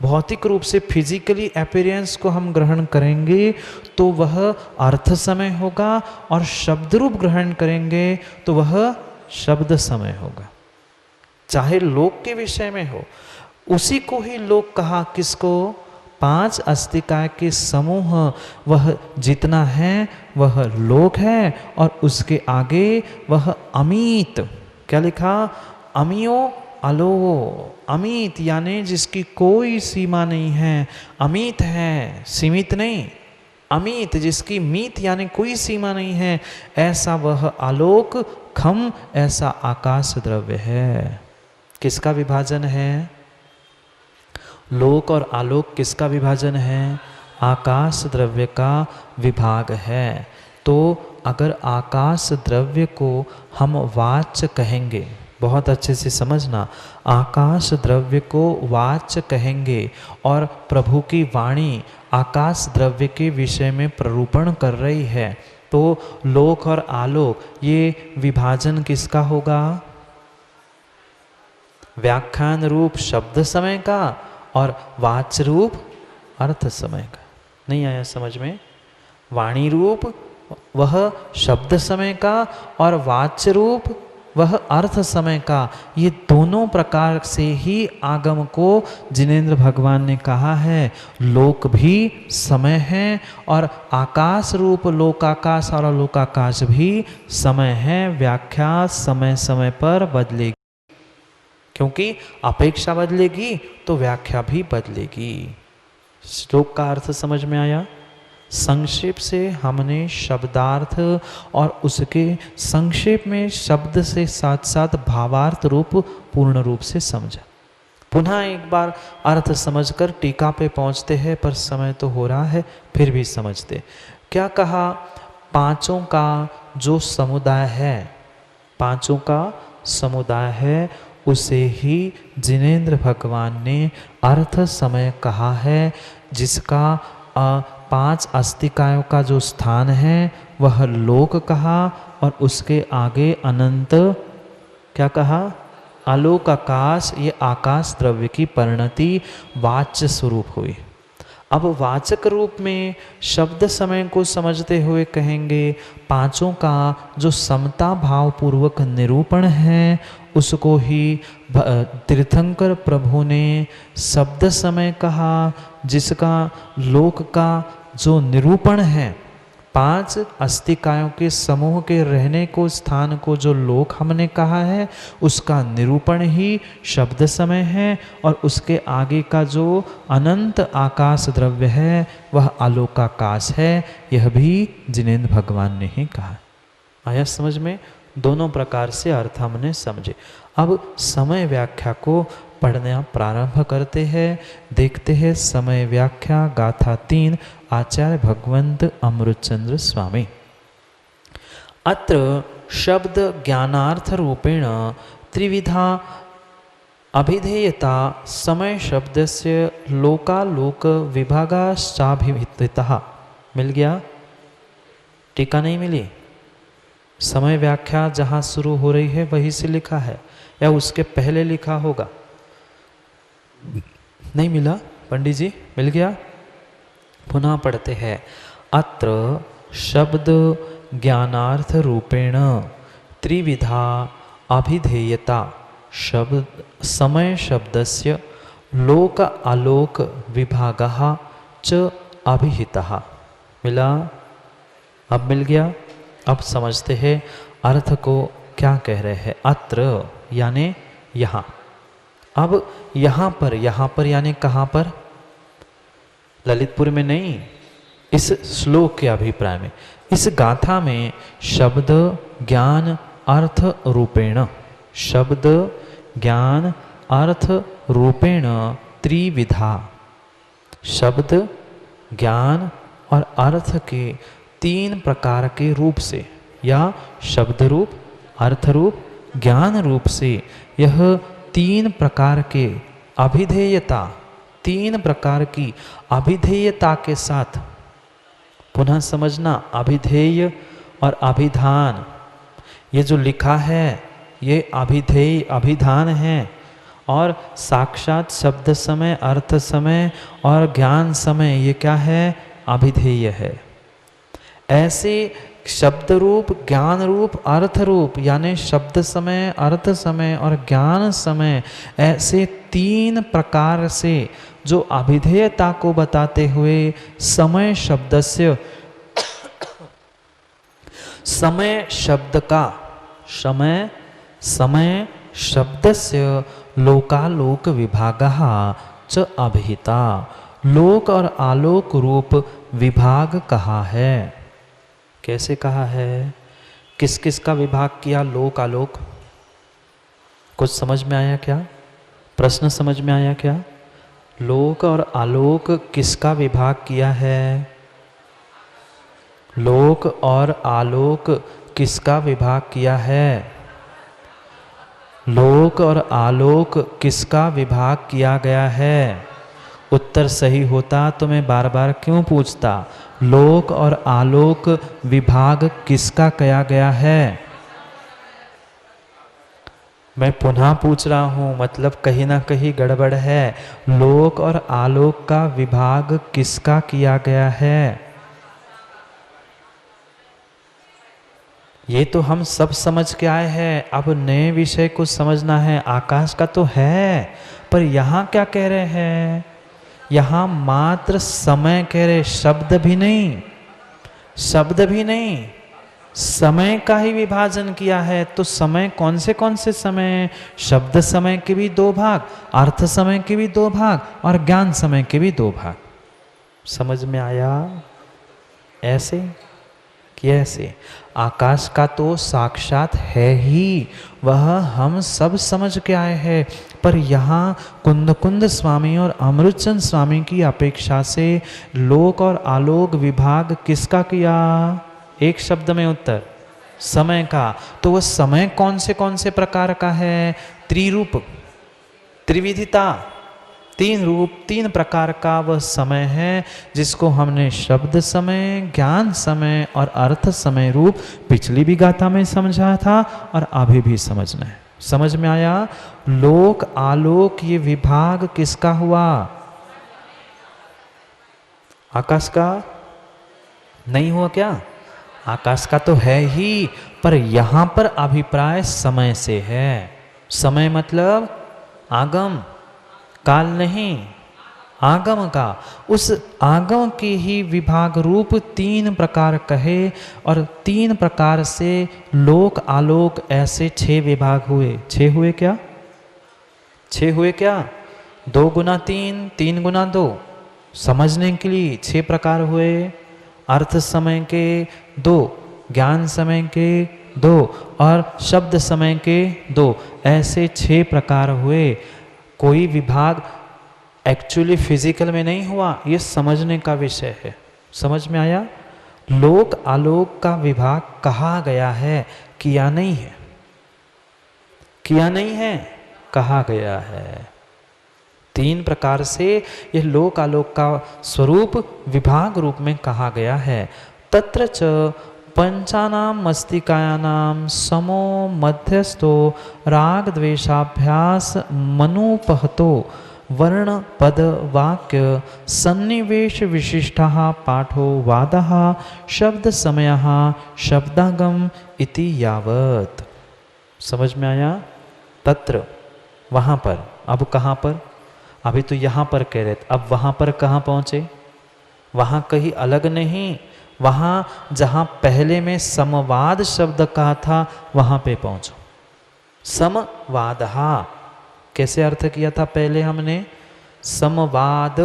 भौतिक रूप से फिजिकली अपीयरेंस को हम ग्रहण करेंगे तो वह अर्थ समय होगा और शब्द रूप ग्रहण करेंगे तो वह शब्द समय होगा। चाहे लोक के विषय में हो, उसी को ही लोक कहा। किसको? 5 अस्तिका के समूह, वह जितना है वह लोक है और उसके आगे वह अमित। क्या लिखा? अमियो अलो। अमित यानी जिसकी कोई सीमा नहीं है। अमित है, सीमित नहीं। अमित जिसकी मीत यानी कोई सीमा नहीं है, ऐसा वह आलोक खम, ऐसा आकाश द्रव्य है। किसका विभाजन है? लोक और आलोक किसका विभाजन है? आकाश द्रव्य का विभाग है। तो अगर आकाश द्रव्य को हम वाच्य कहेंगे, बहुत अच्छे से समझना, आकाश द्रव्य को वाच्य कहेंगे और प्रभु की वाणी आकाश द्रव्य के विषय में प्ररूपण कर रही है, तो लोक और आलोक ये विभाजन किसका होगा? व्याख्यान रूप शब्द समय का और वाच्य रूप अर्थ समय का। नहीं आया समझ में? वाणी रूप वह शब्द समय का और वाच्य रूप वह अर्थ समय का। ये दोनों प्रकार से ही आगम को जिनेन्द्र भगवान ने कहा है। लोक भी समय है और आकाश रूप लोकाकाश और लोकाकाश भी समय है। व्याख्या समय समय पर बदलेगी, क्योंकि अपेक्षा बदलेगी तो व्याख्या भी बदलेगी। श्लोक का अर्थ समझ में आया? संक्षेप से हमने शब्दार्थ और उसके संक्षेप में शब्द से साथ साथ भावार्थ रूप पूर्ण रूप से समझा। पुनः एक बार अर्थ समझकर टीका पे पहुंचते हैं, पर समय तो हो रहा है फिर भी समझते। क्या कहा? पांचों का जो समुदाय है, पांचों का समुदाय है, उसे ही जिनेंद्र भगवान ने अर्थ समय कहा है, जिसका 5 अस्तिकायों का जो स्थान है वह लोक कहा, और उसके आगे अनंत क्या कहा, आलोक आकाश, ये आकाश द्रव्य की परिणति वाच्य स्वरूप हुई। अब वाचक रूप में शब्द समय को समझते हुए कहेंगे पांचों का जो समता भाव पूर्वक निरूपण है उसको ही तीर्थंकर प्रभु ने शब्द समय कहा, जिसका लोक का जो निरूपण है, 5 अस्तिकायों के समूह के रहने को स्थान को जो लोक हमने कहा है उसका निरूपण ही शब्द समय है, और उसके आगे का जो अनंत आकाश द्रव्य है वह आलोकाकाश है, यह भी जिनेंद्र भगवान ने ही कहा। आया समझ में? दोनों प्रकार से अर्थ हमने समझे। अब समय व्याख्या को पढ़ना प्रारंभ करते हैं। देखते हैं समय व्याख्या गाथा 3 आचार्य भगवंत अमृतचंद्र स्वामी। अत्र शब्द ज्ञानार्थ रूपेण त्रिविधा अभिधेयता समय शब्दस्य लोकालोक विभागाश्चाभिहितः। मिल गया? टीका नहीं मिली? समय व्याख्या जहाँ शुरू हो रही है वहीं से लिखा है या उसके पहले लिखा होगा? नहीं मिला पंडित जी? मिल गया? पुनः पढ़ते हैं। अत्र शब्द ज्ञानार्थ रूपेण त्रिविधा अभिधेयता शब्द समय शब्दस्य लोक आलोक विभागः च अभिहितः। मिला? अब मिल गया? अब समझते हैं अर्थ को क्या कह रहे हैं। अत्र यानी यहाँ। अब यहाँ पर यानी कहाँ पर? ललितपुर में नहीं, इस श्लोक के अभिप्राय में, इस गाथा में शब्द ज्ञान अर्थ रूपेण, शब्द ज्ञान अर्थ रूपेण त्रिविधा, शब्द ज्ञान और अर्थ के 3 प्रकार के रूप से, या शब्द रूप, अर्थ रूप, ज्ञान रूप से यह 3 प्रकार के अभिधेयता, 3 प्रकार की अभिधेयता के साथ, पुनः समझना, अभिधेय और अभिधान, ये जो लिखा है ये अभिधेय अभिधान है, और साक्षात शब्द समय, अर्थ समय और ज्ञान समय ये क्या है? अभिधेय है। ऐसे शब्द रूप, ज्ञान रूप, अर्थ रूप, यानी शब्द समय, अर्थ समय और ज्ञान समय, ऐसे 3 प्रकार से जो अभिधेयता को बताते हुए समय शब्दस्य, समय शब्द का, समय शब्दस्य लोकालोक विभागः च अभिहिता, लोक और आलोक रूप विभाग कहा है। कैसे कहा है? किस किस का विभाग किया? लोक आलोक। कुछ समझ में आया क्या? प्रश्न समझ में आया क्या? लोक और आलोक किसका विभाग किया है? लोक और आलोक किसका विभाग किया है? लोक और आलोक किसका विभाग किया गया है? उत्तर सही होता तो मैं बार बार क्यों पूछता? लोक और आलोक विभाग किसका किया गया है? मैं पुनः पूछ रहा हूँ, मतलब कहीं ना कहीं गड़बड़ है। लोक और आलोक का विभाग किसका किया गया है? ये तो हम सब समझ के आए हैं, अब नए विषय को समझना है। आकाश का तो है, पर यहाँ क्या कह रहे हैं? यहाँ मात्र समय कह रहे, शब्द भी नहीं, शब्द भी नहीं, समय का ही विभाजन किया है। तो समय कौन से समय? शब्द समय के भी 2 भाग, अर्थ समय के भी 2 भाग और ज्ञान समय के भी 2 भाग। समझ में आया? ऐसे कि ऐसे आकाश का तो साक्षात है ही, वह हम सब समझ के आए हैं, पर यहाँ कुंद स्वामी और अमृतचंद स्वामी की अपेक्षा से लोक और आलोक विभाग किसका किया? एक शब्द में उत्तर, समय का। तो वह समय कौन से प्रकार का है? त्रिरूप, त्रिविधिता, तीन रूप, तीन प्रकार का वह समय है, जिसको हमने शब्द समय, ज्ञान समय और अर्थ समय रूप पिछली भी गाथा में समझा था और अभी भी समझना है। समझ में आया? लोक आलोक ये विभाग किसका हुआ? आकाश का नहीं हुआ क्या? आकाश का तो है ही, पर यहां पर अभिप्राय समय से है। समय मतलब आगम, काल नहीं, आगम का। उस आगम के ही विभाग रूप तीन प्रकार कहे और तीन प्रकार से लोक आलोक, ऐसे 6 विभाग हुए। 6 हुए क्या? 6 हुए क्या? 2 गुना 3, 3 गुना 2, समझने के लिए 6 प्रकार हुए। अर्थ समय के 2, ज्ञान समय के 2 और शब्द समय के 2, ऐसे 6 प्रकार हुए। कोई विभाग एक्चुअली फिजिकल में नहीं हुआ, ये समझने का विषय है। समझ में आया? लोक आलोक का विभाग कहा गया है, किया नहीं है। किया नहीं है, कहा गया है। 3 प्रकार से यह लोक आलोक का स्वरूप विभाग रूप में कहा गया है। तत्र च पंचानाम मस्तिकायानाम समो मध्यस्थो राग द्वेषाभ्यास मनुपहतो वर्ण पद वाक्य सन्निवेश विशिष्टः पाठो वादः शब्द समयः शब्दागम इति यावत्। समझ में आया? तत्र, वहाँ पर। अब कहाँ पर? अभी तो यहाँ पर कह रहे थे, अब वहाँ पर कहाँ पहुँचे? वहाँ कहीं अलग नहीं, वहाँ जहाँ पहले में समवाद शब्द कहा था वहाँ पे पहुँचो। समवादहा कैसे अर्थ किया था पहले हमने? समवाद।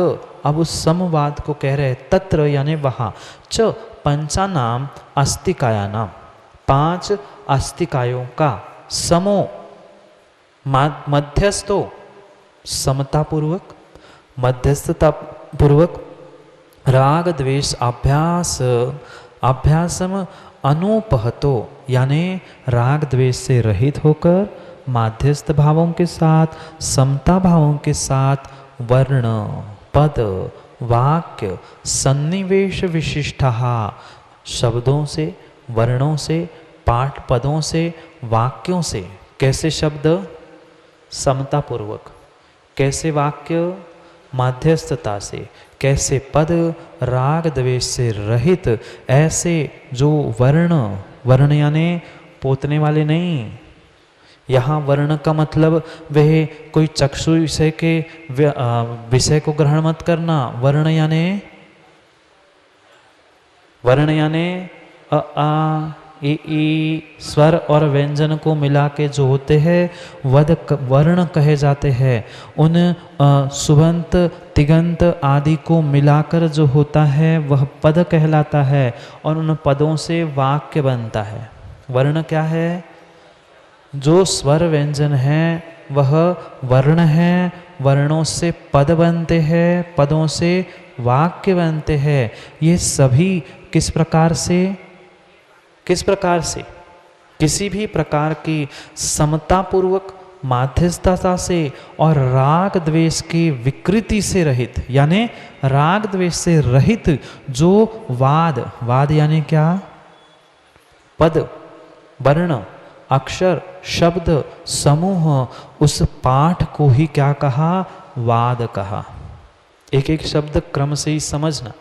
अब उस समवाद को कह रहे तत्र यानी वहाँ। च पंचानाम अस्तिकायानाम, 5 अस्तिकायों का, समो मध्यस्थो समता पूर्वक, मध्यस्थता पूर्वक, राग द्वेष अभ्यास अभ्यासम अनुपहतो यानी राग द्वेष से रहित होकर माध्यस्थ भावों के साथ, समता भावों के साथ वर्ण पद वाक्य सन्निवेश विशिष्टः, शब्दों से, वर्णों से, पाठ पदों से, वाक्यों से। कैसे शब्द? समता पूर्वक। कैसे वाक्य? माध्यस्थता से। कैसे पद? राग द्वेष से रहित। ऐसे जो वर्ण, वर्ण यानी पोतने वाले नहीं, यहाँ वर्ण का मतलब वह कोई चक्षु विषय के विषय को ग्रहण मत करना। वर्ण यानी अ आ ई स्वर और व्यंजन को मिला के जो होते हैं वर्ण कहे जाते हैं। उन सुबंत तिगंत आदि को मिलाकर जो होता है वह पद कहलाता है और उन पदों से वाक्य बनता है। वर्ण क्या है? जो स्वर व्यंजन है वह वर्ण है, वर्णों से पद बनते हैं, पदों से वाक्य बनते हैं। ये सभी किस प्रकार से? किस प्रकार से? किसी भी प्रकार की समता पूर्वक, माध्यस्थता से और राग द्वेष की विकृति से रहित, यानी राग द्वेष से रहित जो वाद, वाद यानी क्या? पद, वर्ण, अक्षर, शब्द, समूह, उस पाठ को ही क्या कहा? वाद कहा। एक एक शब्द क्रम से ही समझना।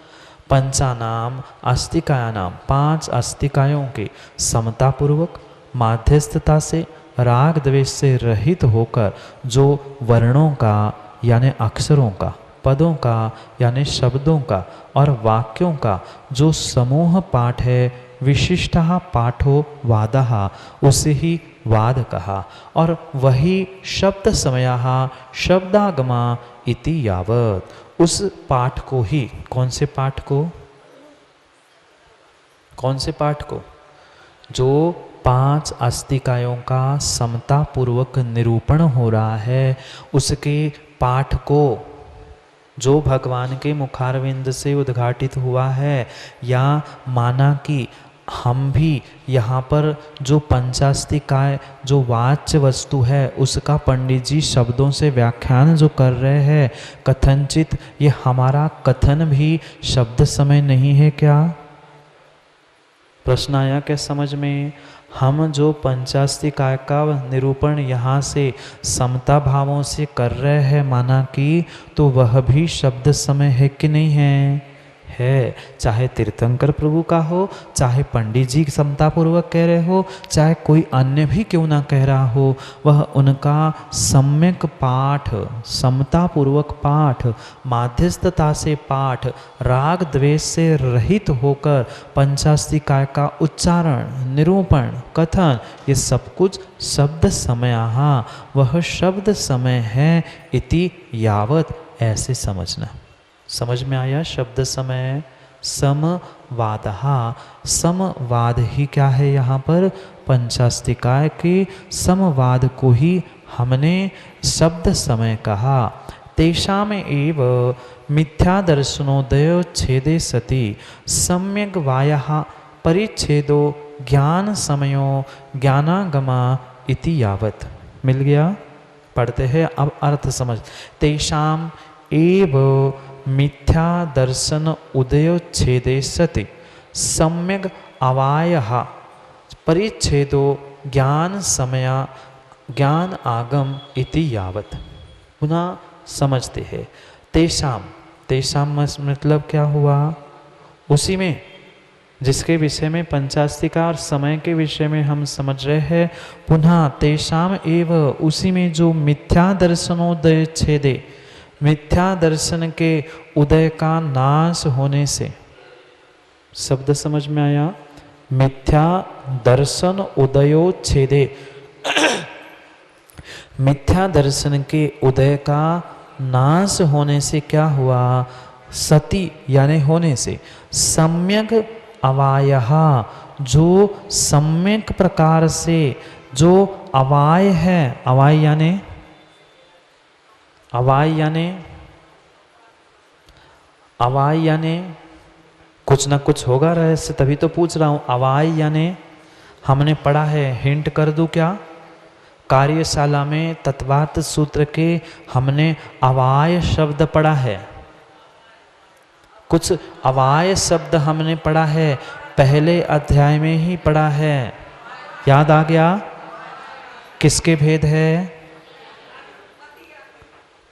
पंचानाम अस्तिकायानाम, 5 अस्तिकायों के समता पूर्वक, माध्यस्थता से, राग द्वेष से रहित होकर जो वर्णों का यानी अक्षरों का, पदों का यानी शब्दों का और वाक्यों का जो समूह पाठ है, विशिष्टः पाठो वादः, उसे ही वाद कहा। और वही शब्द समयः शब्दागमा इति यावत्, उस पाठ को ही, कौन से पाठ को? कौन से पाठ को? जो 5 अस्तिकायों का समता पूर्वक निरूपण हो रहा है, उसके पाठ को, जो भगवान के मुखारविंद से उद्घाटित हुआ है या माना कि हम भी यहाँ पर जो पंचास्तिकाय जो वाच्य वस्तु है उसका पंडित जी शब्दों से व्याख्यान जो कर रहे हैं, कथनचित ये हमारा कथन भी शब्द समय नहीं है क्या? प्रश्न आया क्या समझ में? हम जो पंचास्तिकाय का निरूपण यहाँ से समता भावों से कर रहे हैं माना कि, तो वह भी शब्द समय है कि नहीं है? है। चाहे तीर्थंकर प्रभु का हो, चाहे पंडित जी समता पूर्वक कह रहे हो, चाहे कोई अन्य भी क्यों ना कह रहा हो, वह उनका सम्यक पाठ, समता पूर्वक पाठ, माध्यस्थता से पाठ, राग द्वेष से रहित होकर पंचास्तिकाय का उच्चारण, निरूपण, कथन, ये सब कुछ शब्द समयः, वह शब्द समय है इति यावत, ऐसे समझना। समझ में आया? शब्द समय समवादहा, समवाद ही क्या है यहाँ पर? पंचास्तिकाय के समवाद को ही हमने शब्द समय कहा। तेषाम एव मिथ्या दर्शनोदय छेदे सति सम्यक वायः परिच्छेदो ज्ञान समयो ज्ञानागमा इति यावत। मिल गया? पढ़ते हैं अब अर्थ समझ। तेषाम एव मिथ्या दर्शन उदयोच्छेदे सति सम्यक अवायः परिच्छेदो ज्ञान समय ज्ञान आगम इति यावत। पुनः समझते हैं। तेषाम, तेषाम मतलब क्या हुआ? उसी में जिसके विषय में पंचास्तिका और समय के विषय में हम समझ रहे हैं। पुनः तेषाम एव, उसी में जो मिथ्या दर्शनोदय छेदे, मिथ्या दर्शन के उदय का नाश होने से, शब्द समझ में आया? मिथ्या दर्शन उदयोच्छेदे, मिथ्या दर्शन के उदय का नाश होने से क्या हुआ? सति यानी होने से, सम्यक अवायः, जो सम्यक प्रकार से जो अवाय है, अवाय यानी, अवाय यानी, अवाय यानी कुछ ना कुछ होगा रहस्य, तभी तो पूछ रहा हूँ। अवाय यानी हमने पढ़ा है, हिंट कर दूं क्या? कार्यशाला में तत्वार्थ सूत्र के हमने अवाय शब्द पढ़ा है। कुछ अवाय शब्द हमने पढ़ा है, पहले अध्याय में ही पढ़ा है। याद आ गया? किसके भेद है?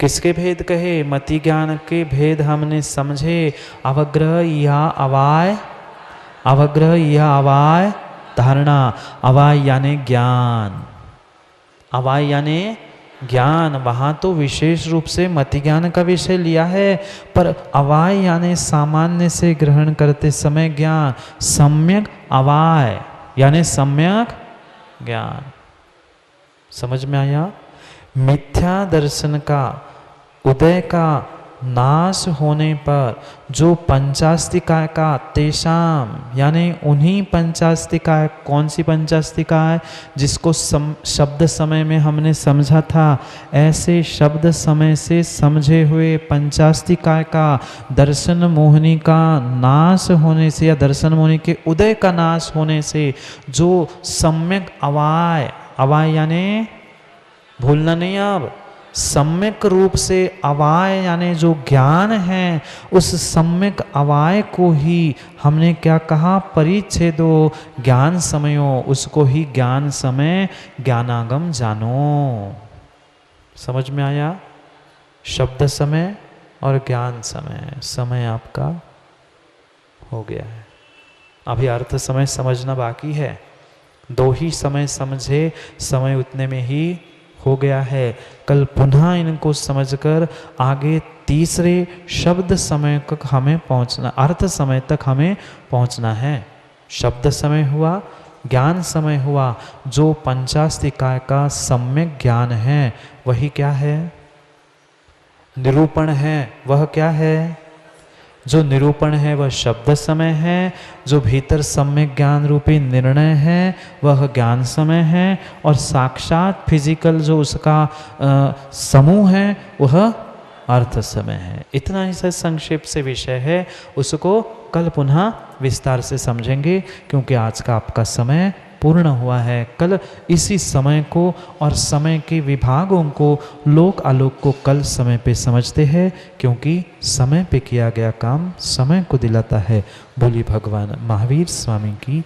किसके भेद कहे? मति ज्ञान के भेद हमने समझे। अवग्रह या अवाय, अवग्रह या अवाय धारणा। अवाय यानी ज्ञान, अवाय यानी ज्ञान। वहाँ तो विशेष रूप से मति ज्ञान का विषय लिया है, पर अवाय यानी सामान्य से ग्रहण करते समय ज्ञान। सम्यक अवाय यानी सम्यक ज्ञान। समझ में आया? मिथ्या दर्शन का उदय का नाश होने पर जो पंचास्तिकाय का, तेषाम यानी उन्हीं पंचास्तिकाय, कौन सी पंचास्तिकाय? जिसको शब्द समय में हमने समझा था, ऐसे शब्द समय से समझे हुए पंचास्तिकाय का दर्शन मोहिनी का नाश होने से, या दर्शन मोहिनी के उदय का नाश होने से, जो सम्यक अवाय, अवाय यानी भूलना नहीं, अब सम्यक रूप से अवाय यानी जो ज्ञान है, उस सम्यक अवाय को ही हमने क्या कहा? परिच्छेदो ज्ञान समयो, उसको ही ज्ञान समय ज्ञानागम जानो। समझ में आया? शब्द समय और ज्ञान समय, समय आपका हो गया है। अभी अर्थ समय समझना बाकी है। दो ही समय समझे, समय उतने में ही हो गया है। कल पुनः इनको समझकर आगे तीसरे शब्द समय तक हमें पहुंचना, अर्थ समय तक हमें पहुंचना है। शब्द समय हुआ, ज्ञान समय हुआ। जो पंचास्तिकाय का सम्यक ज्ञान है वही क्या है? निरूपण है। वह क्या है? जो निरूपण है वह शब्द समय है। जो भीतर सम्यक ज्ञान रूपी निर्णय है वह ज्ञान समय है। और साक्षात फिजिकल जो उसका समूह है वह अर्थ समय है। इतना ही संक्षेप से विषय है, उसको कल पुनः विस्तार से समझेंगे, क्योंकि आज का आपका समय पूर्ण हुआ है। कल इसी समय को और समय के विभागों को, लोक आलोक को कल समय पे समझते हैं, क्योंकि समय पे किया गया काम समय को दिलाता है। बोलिए भगवान महावीर स्वामी की